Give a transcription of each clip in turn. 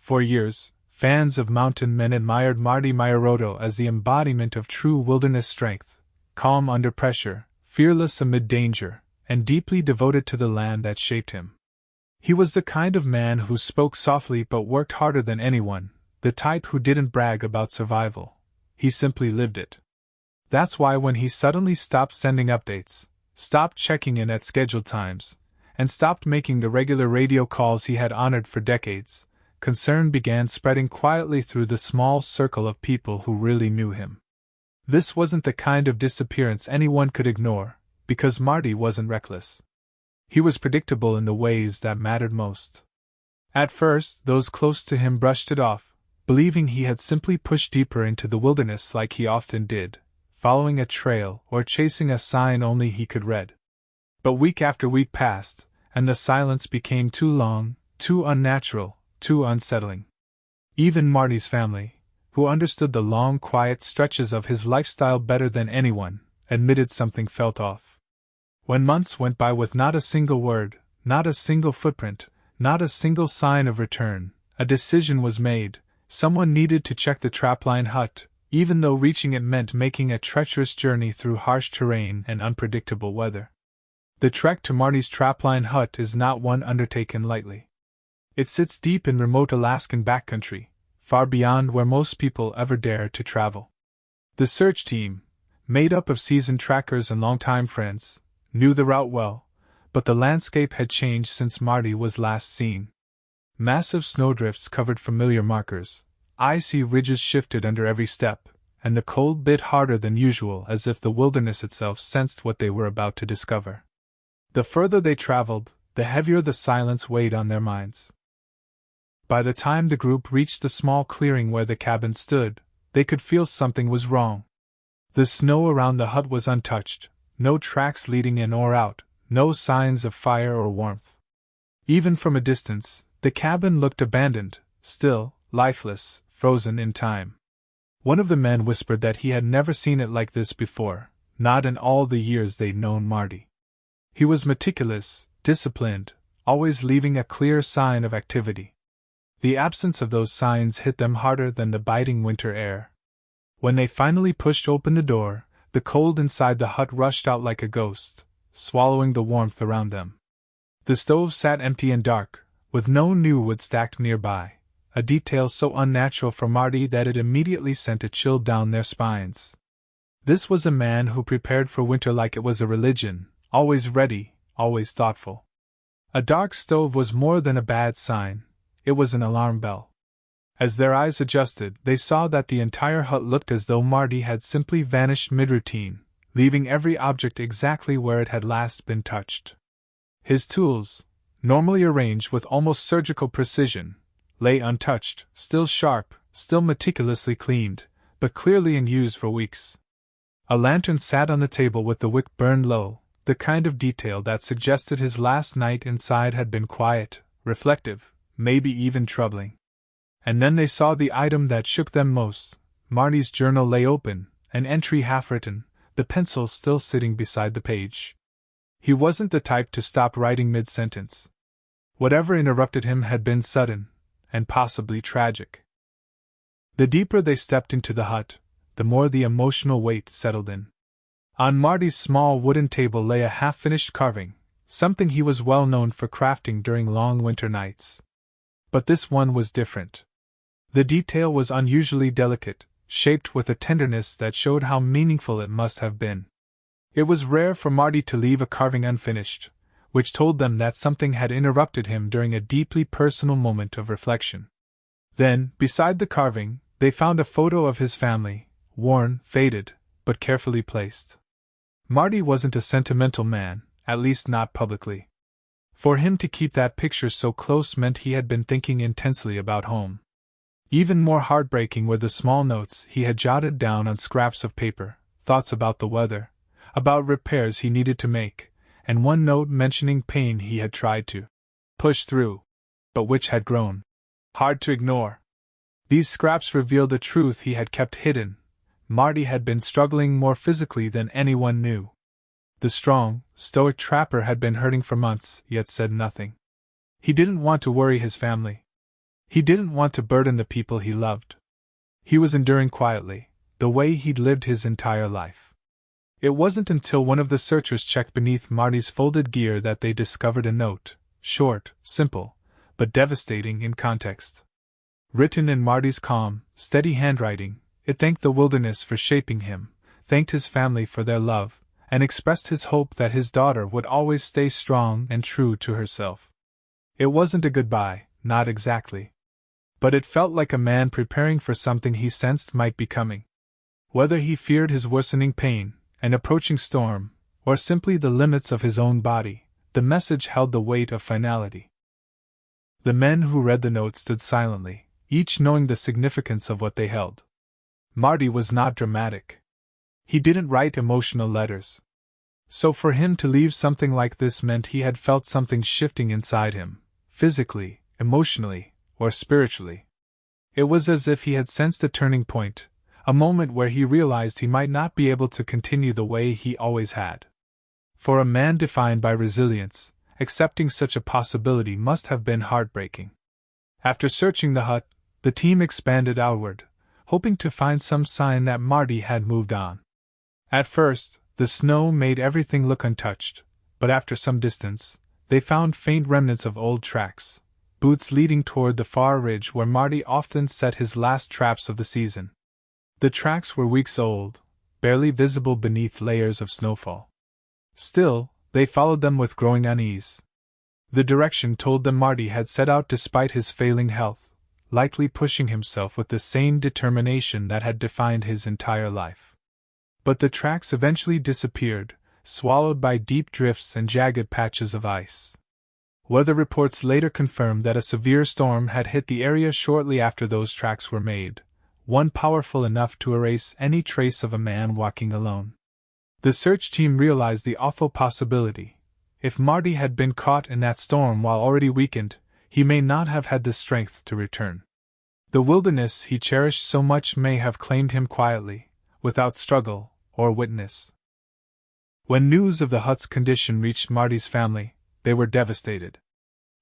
For years, fans of mountain men admired Marty Meierotto as the embodiment of true wilderness strength, calm under pressure, fearless amid danger, and deeply devoted to the land that shaped him. He was the kind of man who spoke softly but worked harder than anyone, the type who didn't brag about survival. He simply lived it. That's why when he suddenly stopped sending updates, stopped checking in at scheduled times, and stopped making the regular radio calls he had honored for decades, concern began spreading quietly through the small circle of people who really knew him. This wasn't the kind of disappearance anyone could ignore, because Marty wasn't reckless. He was predictable in the ways that mattered most. At first, those close to him brushed it off, believing he had simply pushed deeper into the wilderness like he often did, following a trail or chasing a sign only he could read. But week after week passed, and the silence became too long, too unnatural, too unsettling. Even Marty's family, who understood the long, quiet stretches of his lifestyle better than anyone, admitted something felt off. When months went by with not a single word, not a single footprint, not a single sign of return, a decision was made: someone needed to check the Trapline hut, even though reaching it meant making a treacherous journey through harsh terrain and unpredictable weather. The trek to Marty's Trapline hut is not one undertaken lightly. It sits deep in remote Alaskan backcountry, far beyond where most people ever dare to travel. The search team, made up of seasoned trackers and longtime friends, knew the route well, but the landscape had changed since Marty was last seen. Massive snowdrifts covered familiar markers, icy ridges shifted under every step, and the cold bit harder than usual, as if the wilderness itself sensed what they were about to discover. The further they traveled, the heavier the silence weighed on their minds. By the time the group reached the small clearing where the cabin stood, they could feel something was wrong. The snow around the hut was untouched, no tracks leading in or out, no signs of fire or warmth. Even from a distance, the cabin looked abandoned, still, lifeless, frozen in time. One of the men whispered that he had never seen it like this before, not in all the years they'd known Marty. He was meticulous, disciplined, always leaving a clear sign of activity. The absence of those signs hit them harder than the biting winter air. When they finally pushed open the door, the cold inside the hut rushed out like a ghost, swallowing the warmth around them. The stove sat empty and dark, with no new wood stacked nearby, a detail so unnatural for Marty that it immediately sent a chill down their spines. This was a man who prepared for winter like it was a religion, always ready, always thoughtful. A dark stove was more than a bad sign, it was an alarm bell. As their eyes adjusted, they saw that the entire hut looked as though Marty had simply vanished mid-routine, leaving every object exactly where it had last been touched. His tools, normally arranged with almost surgical precision, lay untouched, still sharp, still meticulously cleaned, but clearly in use for weeks. A lantern sat on the table with the wick burned low, the kind of detail that suggested his last night inside had been quiet, reflective, maybe even troubling. And then they saw the item that shook them most. Marty's journal lay open, an entry half-written, the pencil still sitting beside the page. He wasn't the type to stop writing mid-sentence. Whatever interrupted him had been sudden, and possibly tragic. The deeper they stepped into the hut, the more the emotional weight settled in. On Marty's small wooden table lay a half-finished carving, something he was well known for crafting during long winter nights. But this one was different. The detail was unusually delicate, shaped with a tenderness that showed how meaningful it must have been. It was rare for Marty to leave a carving unfinished, which told them that something had interrupted him during a deeply personal moment of reflection. Then, beside the carving, they found a photo of his family, worn, faded, but carefully placed. Marty wasn't a sentimental man, at least not publicly. For him to keep that picture so close meant he had been thinking intensely about home. Even more heartbreaking were the small notes he had jotted down on scraps of paper, thoughts about the weather, about repairs he needed to make, and one note mentioning pain he had tried to push through, but which had grown hard to ignore. These scraps revealed a truth he had kept hidden. Marty had been struggling more physically than anyone knew. The strong, stoic trapper had been hurting for months, yet said nothing. He didn't want to worry his family. He didn't want to burden the people he loved. He was enduring quietly, the way he'd lived his entire life. It wasn't until one of the searchers checked beneath Marty's folded gear that they discovered a note, short, simple, but devastating in context. Written in Marty's calm, steady handwriting, it thanked the wilderness for shaping him, thanked his family for their love, and expressed his hope that his daughter would always stay strong and true to herself. It wasn't a goodbye, not exactly. But it felt like a man preparing for something he sensed might be coming. Whether he feared his worsening pain, an approaching storm, or simply the limits of his own body, the message held the weight of finality. The men who read the note stood silently, each knowing the significance of what they held. Marty was not dramatic. He didn't write emotional letters. So for him to leave something like this meant he had felt something shifting inside him, physically, emotionally, or spiritually. It was as if he had sensed a turning point, a moment where he realized he might not be able to continue the way he always had. For a man defined by resilience, accepting such a possibility must have been heartbreaking. After searching the hut, the team expanded outward, hoping to find some sign that Marty had moved on. At first, the snow made everything look untouched, but after some distance, they found faint remnants of old tracks, boots leading toward the far ridge where Marty often set his last traps of the season. The tracks were weeks old, barely visible beneath layers of snowfall. Still, they followed them with growing unease. The direction told them Marty had set out despite his failing health, likely pushing himself with the same determination that had defined his entire life. But the tracks eventually disappeared, swallowed by deep drifts and jagged patches of ice. Weather reports later confirmed that a severe storm had hit the area shortly after those tracks were made, one powerful enough to erase any trace of a man walking alone. The search team realized the awful possibility. If Marty had been caught in that storm while already weakened, he may not have had the strength to return. The wilderness he cherished so much may have claimed him quietly, without struggle or witness. When news of the hut's condition reached Marty's family, they were devastated.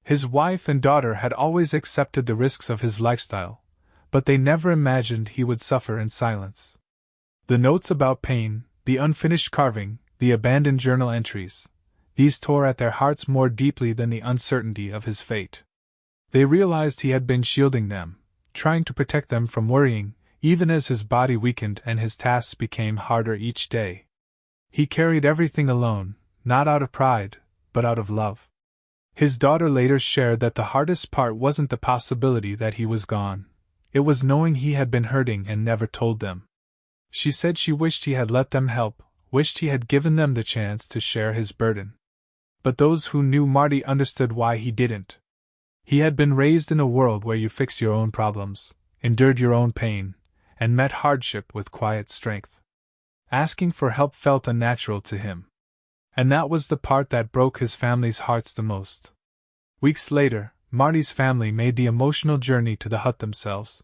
His wife and daughter had always accepted the risks of his lifestyle, but they never imagined he would suffer in silence. The notes about pain, the unfinished carving, the abandoned journal entries, these tore at their hearts more deeply than the uncertainty of his fate. They realized he had been shielding them, trying to protect them from worrying, even as his body weakened and his tasks became harder each day. He carried everything alone, not out of pride, but out of love. His daughter later shared that the hardest part wasn't the possibility that he was gone. It was knowing he had been hurting and never told them. She said she wished he had let them help, wished he had given them the chance to share his burden. But those who knew Marty understood why he didn't. He had been raised in a world where you fix your own problems, endured your own pain, and met hardship with quiet strength. Asking for help felt unnatural to him. And that was the part that broke his family's hearts the most. Weeks later, Marty's family made the emotional journey to the hut themselves.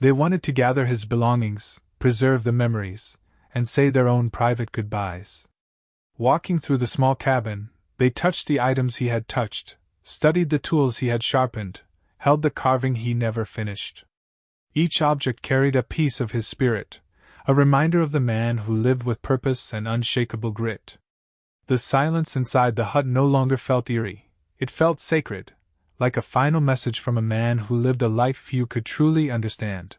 They wanted to gather his belongings, preserve the memories, and say their own private goodbyes. Walking through the small cabin, they touched the items he had touched, studied the tools he had sharpened, held the carving he never finished. Each object carried a piece of his spirit, a reminder of the man who lived with purpose and unshakable grit. The silence inside the hut no longer felt eerie, it felt sacred, like a final message from a man who lived a life few could truly understand.